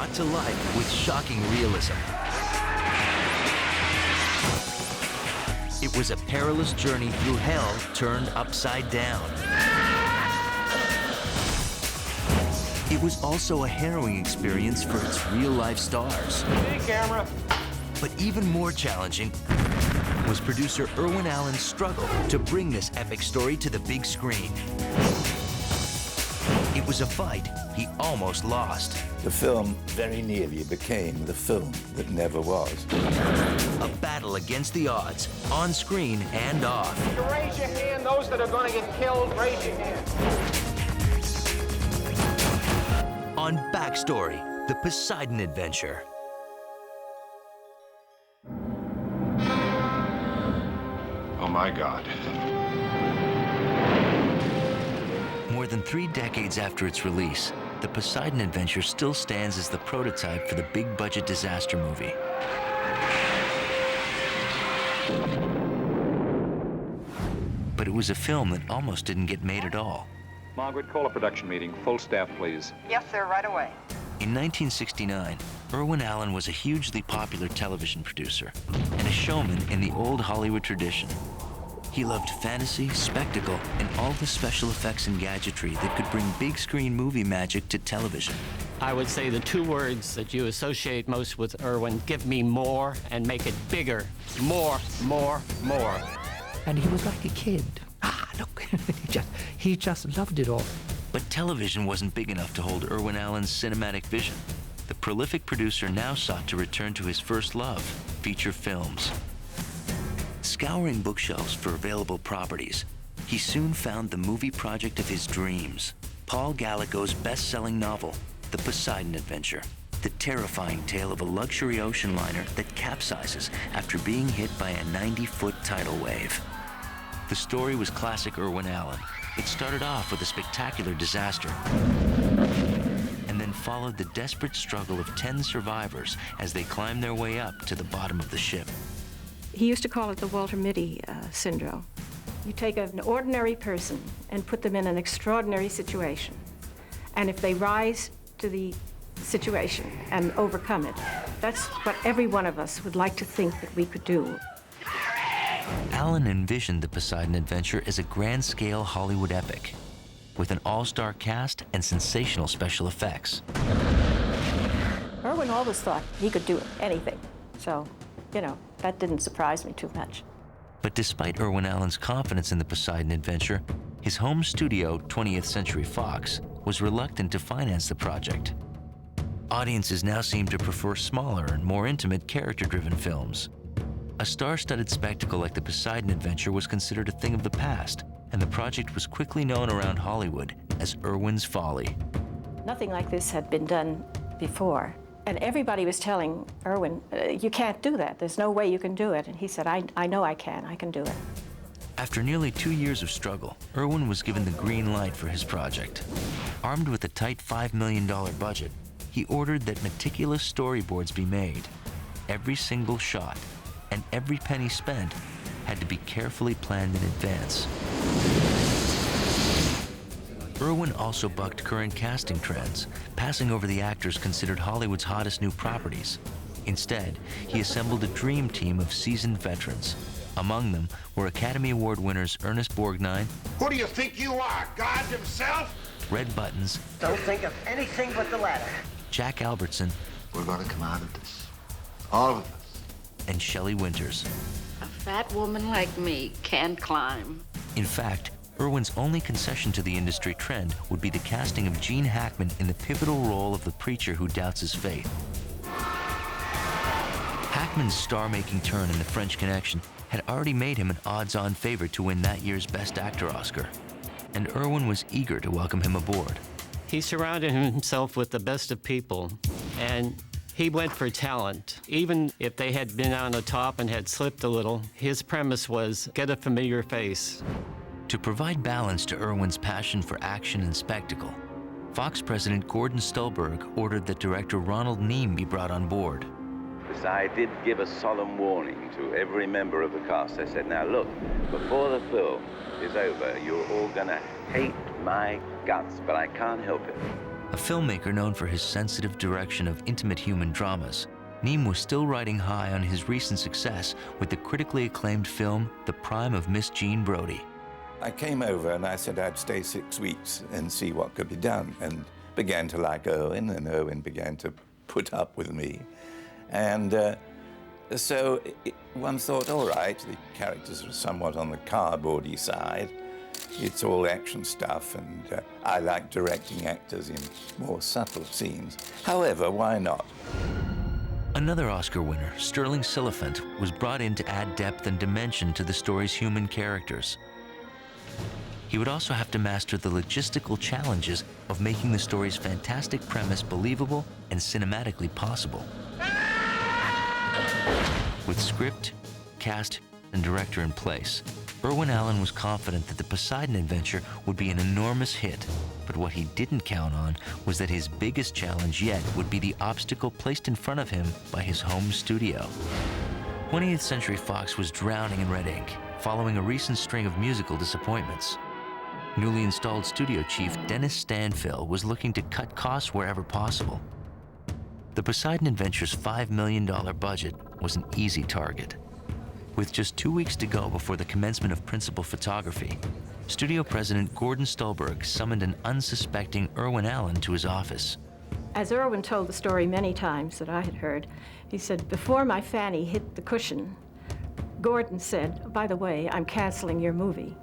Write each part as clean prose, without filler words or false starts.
brought to life with shocking realism. It was a perilous journey through hell turned upside down. It was also a harrowing experience for its real-life stars. Hey, camera. But even more challenging was producer Irwin Allen's struggle to bring this epic story to the big screen. It was a fight he almost lost. The film very nearly became the film that never was. A battle against the odds, on screen and off. You raise your hand, those that are going to get killed, raise your hand. On Backstory, the Poseidon adventure. Oh my God. More than 3 decades after its release, the Poseidon adventure still stands as the prototype for the big-budget disaster movie. But it was a film that almost didn't get made at all. Margaret, call a production meeting. Full staff, please. Yes, sir, right away. In 1969, Irwin Allen was a hugely popular television producer and a showman in the old Hollywood tradition. He loved fantasy, spectacle, and all the special effects and gadgetry that could bring big-screen movie magic to television. I would say the 2 words that you associate most with Irwin: give me more and make it bigger. More, more, more. And he was like a kid. Look, he just loved it all. But television wasn't big enough to hold Irwin Allen's cinematic vision. The prolific producer now sought to return to his first love, feature films. Scouring bookshelves for available properties, he soon found the movie project of his dreams, Paul Gallico's best-selling novel, The Poseidon Adventure, the terrifying tale of a luxury ocean liner that capsizes after being hit by a 90-foot tidal wave. The story was classic Irwin Allen. It started off with a spectacular disaster and then followed the desperate struggle of 10 survivors as they climbed their way up to the bottom of the ship. He used to call it the Walter Mitty syndrome. You take an ordinary person and put them in an extraordinary situation. And if they rise to the situation and overcome it, that's what every one of us would like to think that we could do. Allen envisioned the Poseidon Adventure as a grand-scale Hollywood epic with an all-star cast and sensational special effects. Irwin always thought he could do anything. So, you know, that didn't surprise me too much. But despite Irwin Allen's confidence in the Poseidon Adventure, his home studio, 20th Century Fox, was reluctant to finance the project. Audiences now seem to prefer smaller and more intimate character-driven films. A star-studded spectacle like the Poseidon Adventure was considered a thing of the past, and the project was quickly known around Hollywood as Irwin's Folly. Nothing like this had been done before. And everybody was telling Irwin, you can't do that. There's no way you can do it. And he said, I know I can do it. After nearly 2 years of struggle, Irwin was given the green light for his project. Armed with a tight $5 million budget, he ordered that meticulous storyboards be made. Every single shot and every penny spent had to be carefully planned in advance. Irwin also bucked current casting trends, passing over the actors considered Hollywood's hottest new properties. Instead, he assembled a dream team of seasoned veterans. Among them were Academy Award winners Ernest Borgnine. Who do you think you are, God himself? Red Buttons. Don't think of anything but the latter. Jack Albertson. We're gonna come out of this. All of us. And Shelley Winters. A fat woman like me can't climb. In fact, Irwin's only concession to the industry trend would be the casting of Gene Hackman in the pivotal role of the preacher who doubts his faith. Hackman's star-making turn in The French Connection had already made him an odds-on favorite to win that year's Best Actor Oscar, and Irwin was eager to welcome him aboard. He surrounded himself with the best of people, and he went for talent. Even if they had been on the top and had slipped a little, his premise was get a familiar face. To provide balance to Irwin's passion for action and spectacle, Fox President Gordon Stolberg ordered that director Ronald Neame be brought on board. Because I did give a solemn warning to every member of the cast. I said, now look, before the film is over, you're all gonna hate my guts, but I can't help it. A filmmaker known for his sensitive direction of intimate human dramas, Neame was still riding high on his recent success with the critically acclaimed film The Prime of Miss Jean Brodie. I came over and I said I'd stay 6 weeks and see what could be done, and began to like Irwin, and Irwin began to put up with me. And so one thought, all right, the characters are somewhat on the cardboardy side. It's all action stuff, and I like directing actors in more subtle scenes. However, why not? Another Oscar winner, Sterling Silliphant, was brought in to add depth and dimension to the story's human characters. He would also have to master the logistical challenges of making the story's fantastic premise believable and cinematically possible. With script, cast, and director in place, Irwin Allen was confident that the Poseidon adventure would be an enormous hit, but what he didn't count on was that his biggest challenge yet would be the obstacle placed in front of him by his home studio. 20th Century Fox was drowning in red ink, following a recent string of musical disappointments. Newly installed studio chief Dennis Stanfill was looking to cut costs wherever possible. The Poseidon Adventure's $5 million budget was an easy target. With just 2 weeks to go before the commencement of principal photography, studio president Gordon Stolberg summoned an unsuspecting Irwin Allen to his office. As Irwin told the story many times that I had heard, he said, before my fanny hit the cushion, Gordon said, by the way, I'm canceling your movie.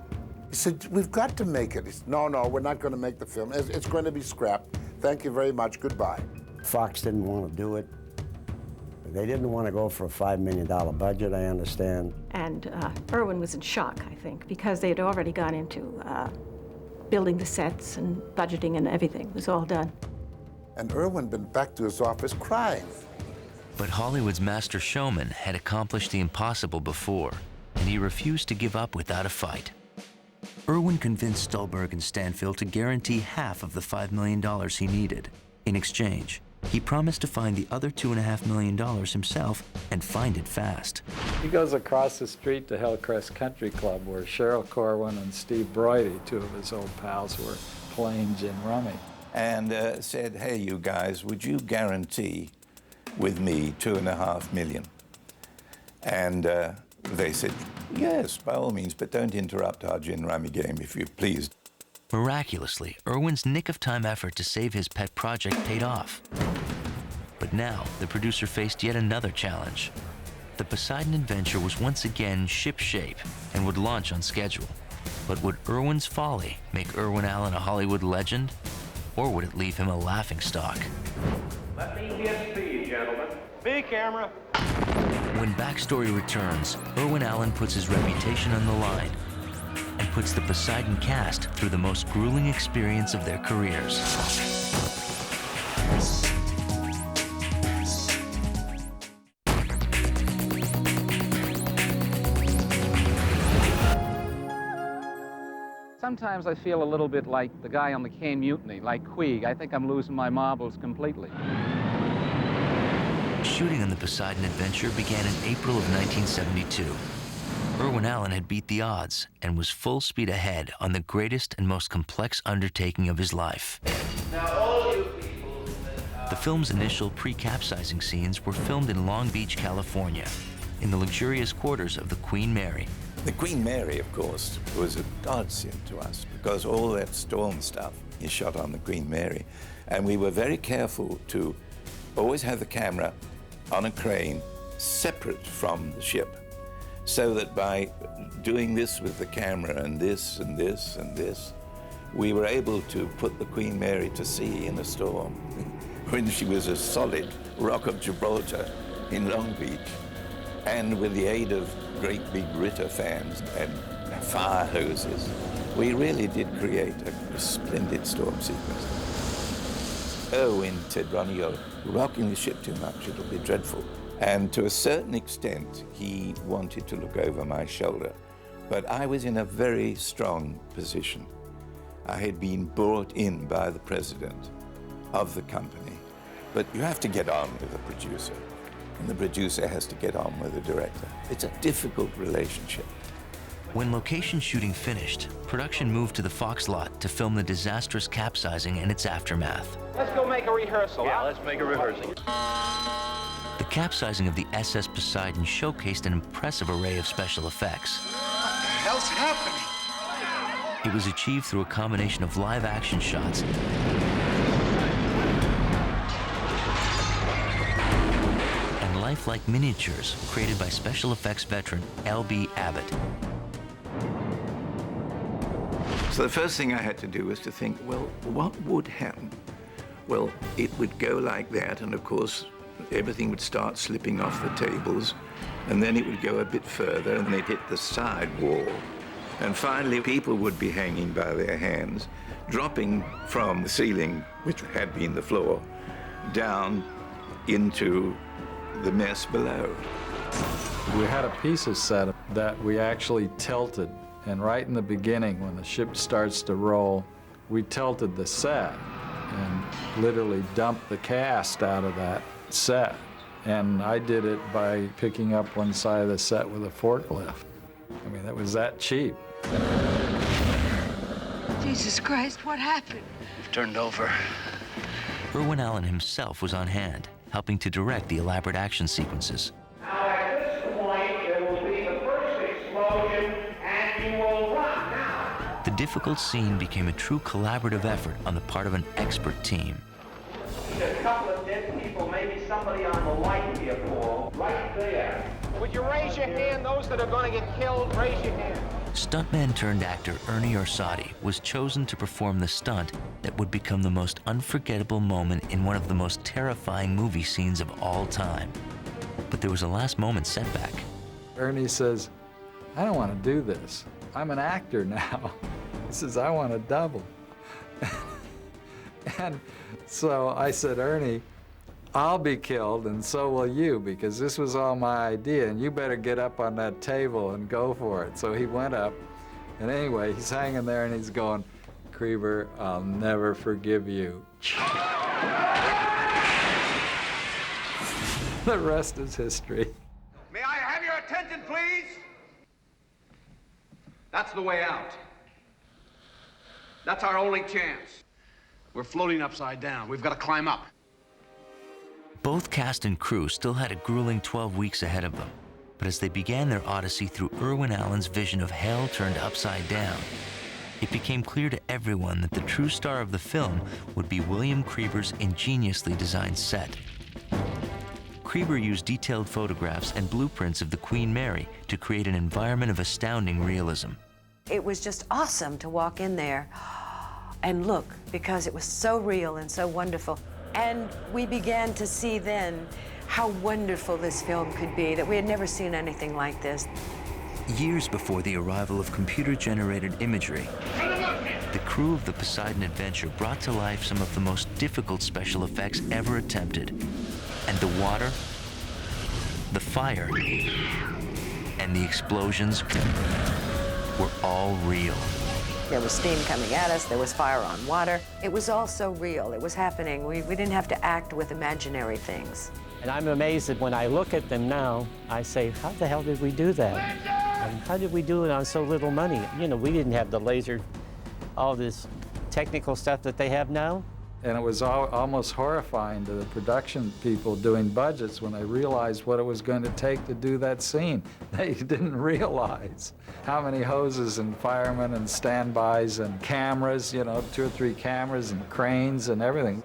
He said, we've got to make it. He said, no, we're not going to make the film. It's going to be scrapped. Thank you very much. Goodbye. Fox didn't want to do it. They didn't want to go for a $5 million budget, I understand. And Irwin was in shock, I think, because they had already gone into building the sets and budgeting and everything. It was all done. And Irwin went back to his office crying. But Hollywood's master showman had accomplished the impossible before, and he refused to give up without a fight. Irwin convinced Stolberg and Stanfill to guarantee half of the $5 million he needed. In exchange, he promised to find the other $2.5 million himself and find it fast. He goes across the street to Hillcrest Country Club, where Cheryl Corwin and Steve Brodie, two of his old pals, were playing gin rummy. And said, hey, you guys, would you guarantee with me $2.5 million? And they said, yes, by all means, but don't interrupt our gin rummy game, if you please. Miraculously, Irwin's nick-of-time effort to save his pet project paid off. But now, the producer faced yet another challenge. The Poseidon adventure was once again ship-shape and would launch on schedule. But would Irwin's folly make Irwin Allen a Hollywood legend? Or would it leave him a laughingstock? Let me get speed, gentlemen. Speed, camera. When Backstory returns, Irwin Allen puts his reputation on the line and puts the Poseidon cast through the most grueling experience of their careers. Sometimes I feel a little bit like the guy on the Caine Mutiny, like Queeg. I think I'm losing my marbles completely. Shooting on the Poseidon adventure began in April of 1972. Irwin Allen had beat the odds and was full speed ahead on the greatest and most complex undertaking of his life. The film's initial pre-capsizing scenes were filmed in Long Beach, California, in the luxurious quarters of the Queen Mary. The Queen Mary, of course, was a godsend to us because all that storm stuff is shot on the Queen Mary. And we were very careful to always have the camera on a crane separate from the ship, so that by doing this with the camera and this and this and this, we were able to put the Queen Mary to sea in a storm when she was a solid Rock of Gibraltar in Long Beach. And with the aid of great big Ritter fans and fire hoses, we really did create a splendid storm sequence. Irwin said, Ronnie, you're rocking the ship too much, it'll be dreadful. And to a certain extent, he wanted to look over my shoulder. But I was in a very strong position. I had been brought in by the president of the company. But you have to get on with the producer, and the producer has to get on with the director. It's a difficult relationship. When location shooting finished, production moved to the Fox lot to film the disastrous capsizing and its aftermath. Let's go make a rehearsal. Yeah, let's make a rehearsal. The capsizing of the SS Poseidon showcased an impressive array of special effects. What the hell's happening? It was achieved through a combination of live action shots and lifelike miniatures created by special effects veteran L.B. Abbott. So the first thing I had to do was to think, well, what would happen? Well, it would go like that, and of course, everything would start slipping off the tables, and then it would go a bit further, and they'd hit the side wall. And finally, people would be hanging by their hands, dropping from the ceiling, which had been the floor, down into the mess below. We had a piece of set that we actually tilted, and right in the beginning, when the ship starts to roll, we tilted the set and literally dumped the cast out of that set. And I did it by picking up one side of the set with a forklift. I mean, it was that cheap. Jesus Christ, what happened? We've turned over. Irwin Allen himself was on hand, helping to direct the elaborate action sequences. Now, at this point, there will be the first explosion, and you will run now. The difficult scene became a true collaborative effort on the part of an expert team. A couple of dead people, maybe somebody on the light vehicle, right there. Would you raise your hand? Those that are going to get killed, raise your hand. Stuntman turned actor Ernie Orsatti was chosen to perform the stunt that would become the most unforgettable moment in one of the most terrifying movie scenes of all time. But there was a last-moment setback. Ernie says, I don't want to do this. I'm an actor now. He says, I want to double. And so I said, Ernie, I'll be killed and so will you, because this was all my idea, and you better get up on that table and go for it. So he went up, and anyway, he's hanging there and he's going, Krieber, I'll never forgive you. The rest is history. May I have your attention, please? That's the way out. That's our only chance. We're floating upside down. We've got to climb up. Both cast and crew still had a grueling 12 weeks ahead of them. But as they began their odyssey through Irwin Allen's vision of hell turned upside down, it became clear to everyone that the true star of the film would be William Krieber's ingeniously designed set. Krieber used detailed photographs and blueprints of the Queen Mary to create an environment of astounding realism. It was just awesome to walk in there and look, because it was so real and so wonderful. And we began to see then how wonderful this film could be, that we had never seen anything like this. Years before the arrival of computer-generated imagery, the crew of the Poseidon Adventure brought to life some of the most difficult special effects ever attempted. And the water, the fire, and the explosions were all real. There was steam coming at us, there was fire on water. It was all so real, it was happening. We didn't have to act with imaginary things. And I'm amazed that when I look at them now, I say, how the hell did we do that? And how did we do it on so little money? You know, we didn't have the laser, all this technical stuff that they have now. And it was almost horrifying to the production people doing budgets when they realized what it was going to take to do that scene. They didn't realize how many hoses and firemen and standbys and cameras, you know, 2 or 3 cameras and cranes and everything.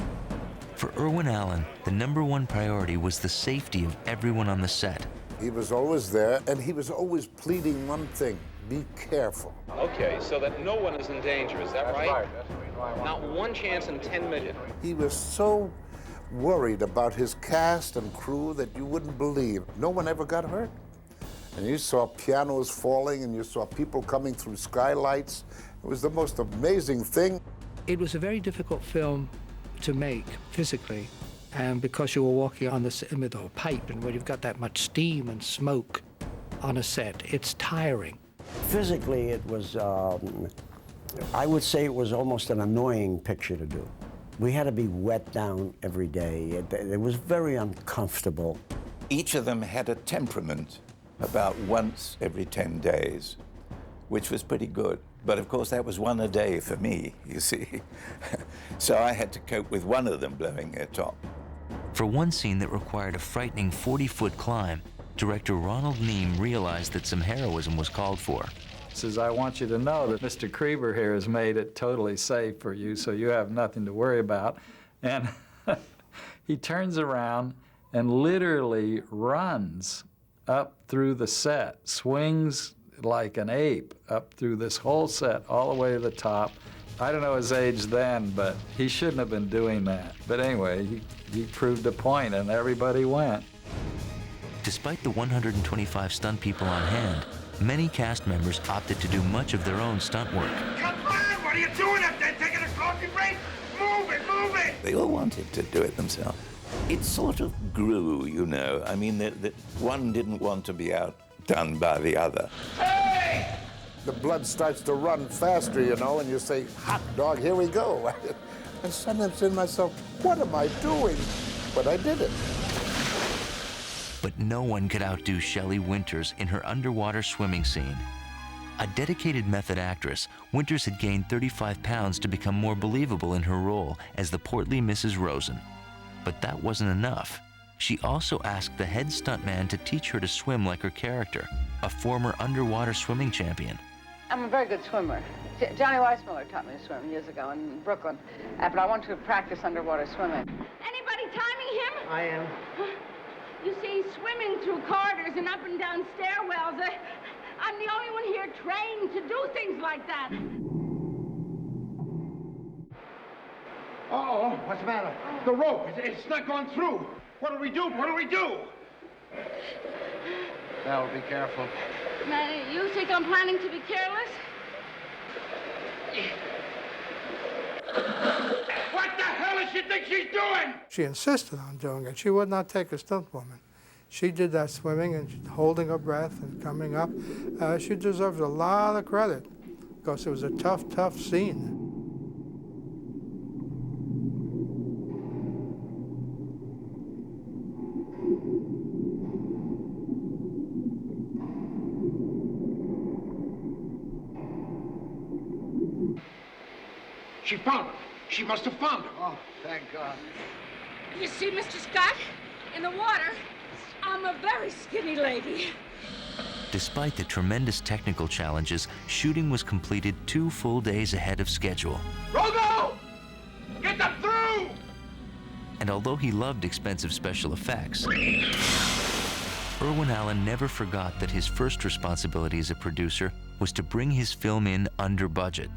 For Irwin Allen, the #1 priority was the safety of everyone on the set. He was always there, and he was always pleading one thing: be careful. Okay, so that no one is in danger, is that right? Not one chance in 10 million. He was so worried about his cast and crew that you wouldn't believe. No one ever got hurt. And you saw pianos falling, and you saw people coming through skylights. It was the most amazing thing. It was a very difficult film to make physically, and because you were walking on with a pipe, and when you've got that much steam and smoke on a set, it's tiring. Physically, it was, I would say it was almost an annoying picture to do. We had to be wet down every day. It was very uncomfortable. Each of them had a temperament about once every 10 days. which was pretty good. But of course, that was one a day for me, you see. So I had to cope with one of them blowing their top. For one scene that required a frightening 40-foot climb, director Ronald Neame realized that some heroism was called for. Says, I want you to know that Mr. Krieber here has made it totally safe for you, so you have nothing to worry about. And he turns around and literally runs up through the set, swings like an ape up through this whole set all the way to the top. I don't know his age then, but he shouldn't have been doing that. But anyway, he proved a point, and everybody went. Despite the 125 stunt people on hand, many cast members opted to do much of their own stunt work. Come on, what are you doing up there? Taking a coffee break? Move it, move it! They all wanted to do it themselves. It sort of grew, you know. I mean, that one didn't want to be outdone by the other. Hey! The blood starts to run faster, you know, and you say, hot dog, here we go. And sometimes I say to myself, what am I doing? But I did it. But no one could outdo Shelley Winters in her underwater swimming scene. A dedicated method actress, Winters had gained 35 pounds to become more believable in her role as the portly Mrs. Rosen. But that wasn't enough. She also asked the head stuntman to teach her to swim like her character, a former underwater swimming champion. I'm a very good swimmer. Johnny Weissmuller taught me to swim years ago in Brooklyn, but I want to practice underwater swimming. Anybody timing him? I am. You see, swimming through corridors and up and down stairwells, I'm the only one here trained to do things like that. Uh-oh, what's the matter? The rope, it's not going through. What do we do? What do we do? Now, be careful. Now, you think I'm planning to be careless? What the hell does she think she's doing? She insisted on doing it. She would not take a stunt woman. She did that swimming and holding her breath and coming up. She deserves a lot of credit because it was a tough, tough scene. She found her. She must have found her. Oh, thank God. You see, Mr. Scott, in the water, I'm a very skinny lady. Despite the tremendous technical challenges, shooting was completed 2 full days ahead of schedule. Rogo! Get them through! And although he loved expensive special effects, Irwin Allen never forgot that his first responsibility as a producer was to bring his film in under budget.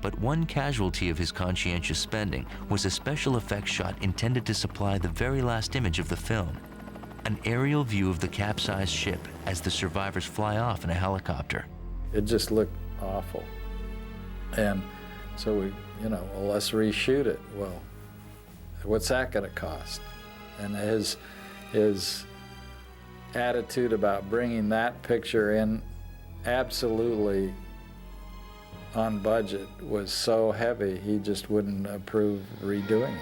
But one casualty of his conscientious spending was a special effects shot intended to supply the very last image of the film, an aerial view of the capsized ship as the survivors fly off in a helicopter. It just looked awful. And so we, well, let's reshoot it. Well, what's that gonna cost? And his attitude about bringing that picture in absolutely on budget was so heavy, he just wouldn't approve redoing it.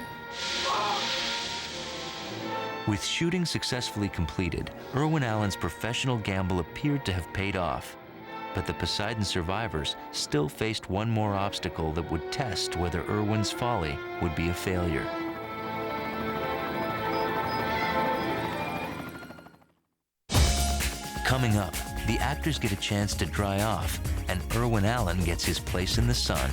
With shooting successfully completed, Irwin Allen's professional gamble appeared to have paid off. But the Poseidon survivors still faced one more obstacle that would test whether Irwin's folly would be a failure. Coming up, the actors get a chance to dry off, and Irwin Allen gets his place in the sun.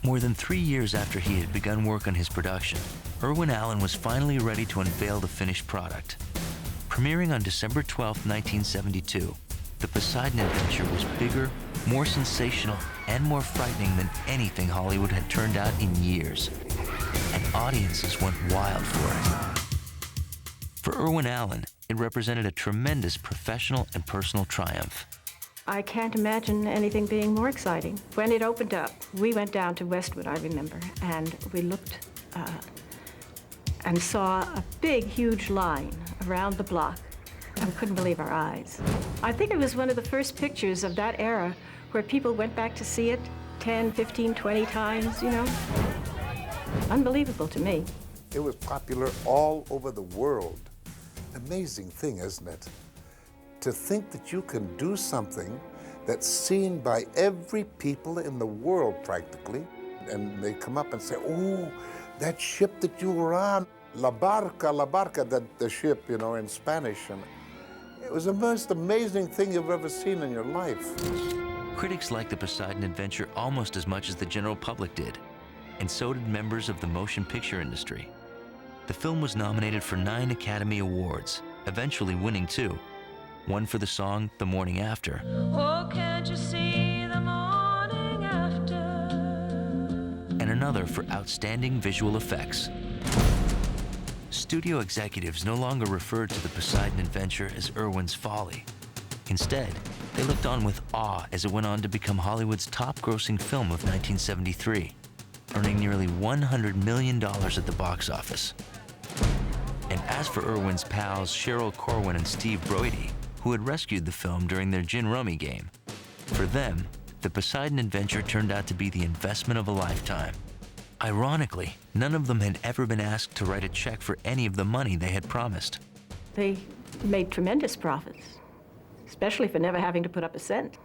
More than 3 years after he had begun work on his production, Irwin Allen was finally ready to unveil the finished product. Premiering on December 12, 1972, the Poseidon adventure was bigger, more sensational, and more frightening than anything Hollywood had turned out in years. And audiences went wild for it. For Irwin Allen, it represented a tremendous professional and personal triumph. I can't imagine anything being more exciting. When it opened up, we went down to Westwood, I remember, and we looked and saw a big, huge line around the block and we couldn't believe our eyes. I think it was one of the first pictures of that era where people went back to see it 10, 15, 20 times, you know. Unbelievable to me. It was popular all over the world. Amazing thing, isn't it? To think that you can do something that's seen by every people in the world practically, and they come up and say, oh, that ship that you were on, la barca, the ship, you know, in Spanish. And it was the most amazing thing you've ever seen in your life. Critics liked the Poseidon adventure almost as much as the general public did, and so did members of the motion picture industry. The film was nominated for 9 Academy Awards, eventually winning 2. One for the song The Morning After. Oh, can't you see the morning after? And another for outstanding visual effects. Studio executives no longer referred to the Poseidon adventure as Irwin's folly. Instead, they looked on with awe as it went on to become Hollywood's top-grossing film of 1973, earning nearly $100 million at the box office. And as for Irwin's pals Cheryl Corwin and Steve Broidy, who had rescued the film during their gin rummy game, for them, the Poseidon adventure turned out to be the investment of a lifetime. Ironically, none of them had ever been asked to write a check for any of the money they had promised. They made tremendous profits, especially for never having to put up a cent.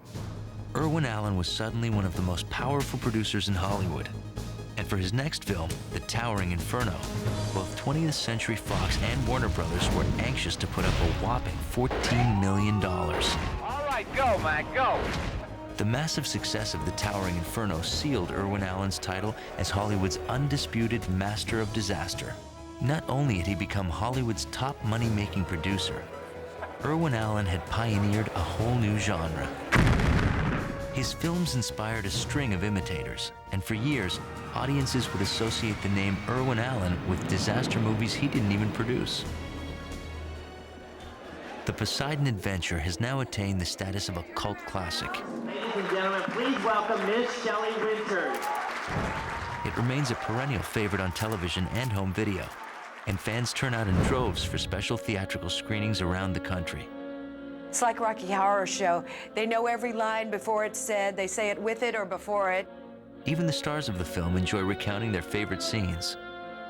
Irwin Allen was suddenly one of the most powerful producers in Hollywood. And for his next film, The Towering Inferno, both 20th Century Fox and Warner Brothers were anxious to put up a whopping $14 million. All right, go, Mac, go. The massive success of The Towering Inferno sealed Irwin Allen's title as Hollywood's undisputed master of disaster. Not only had he become Hollywood's top money-making producer, Irwin Allen had pioneered a whole new genre. His films inspired a string of imitators, and for years, audiences would associate the name Irwin Allen with disaster movies he didn't even produce. The Poseidon Adventure has now attained the status of a cult classic. Ladies and gentlemen, please welcome Miss Shelley Winters. It remains a perennial favorite on television and home video, and fans turn out in droves for special theatrical screenings around the country. It's like Rocky Horror Show. They know every line before it's said. They say it with it or before it. Even the stars of the film enjoy recounting their favorite scenes.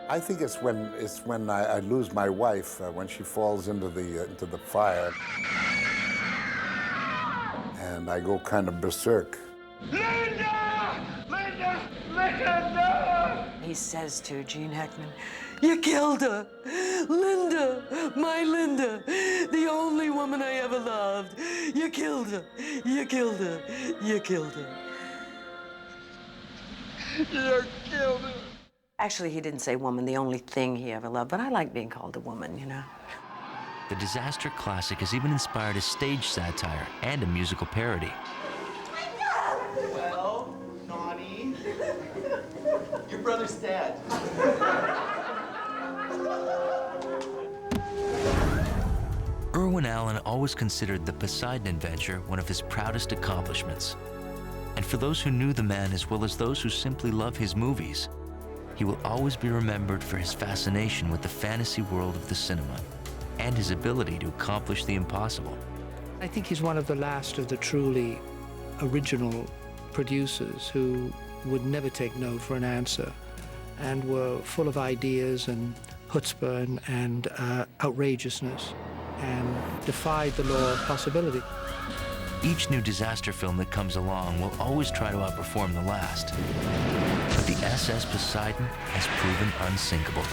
I think it's when I lose my wife, when she falls into the fire, and I go kind of berserk. Linda! Linda! Linda! He says to Gene Hackman, "You killed her! Linda! My Linda! The only woman I ever loved! You killed her! You killed her! You killed her!" You killed her! Actually, he didn't say woman, the only thing he ever loved, but I like being called a woman, you know. The disaster classic has even inspired a stage satire and a musical parody. Well, naughty. Your brother's dead. Irwin Allen always considered the Poseidon Adventure one of his proudest accomplishments. And for those who knew the man as well as those who simply love his movies, he will always be remembered for his fascination with the fantasy world of the cinema and his ability to accomplish the impossible. I think he's one of the last of the truly original producers who would never take no for an answer and were full of ideas and chutzpah and outrageousness and defied the law of possibility. Each new disaster film that comes along will always try to outperform the last. But the SS Poseidon has proven unsinkable.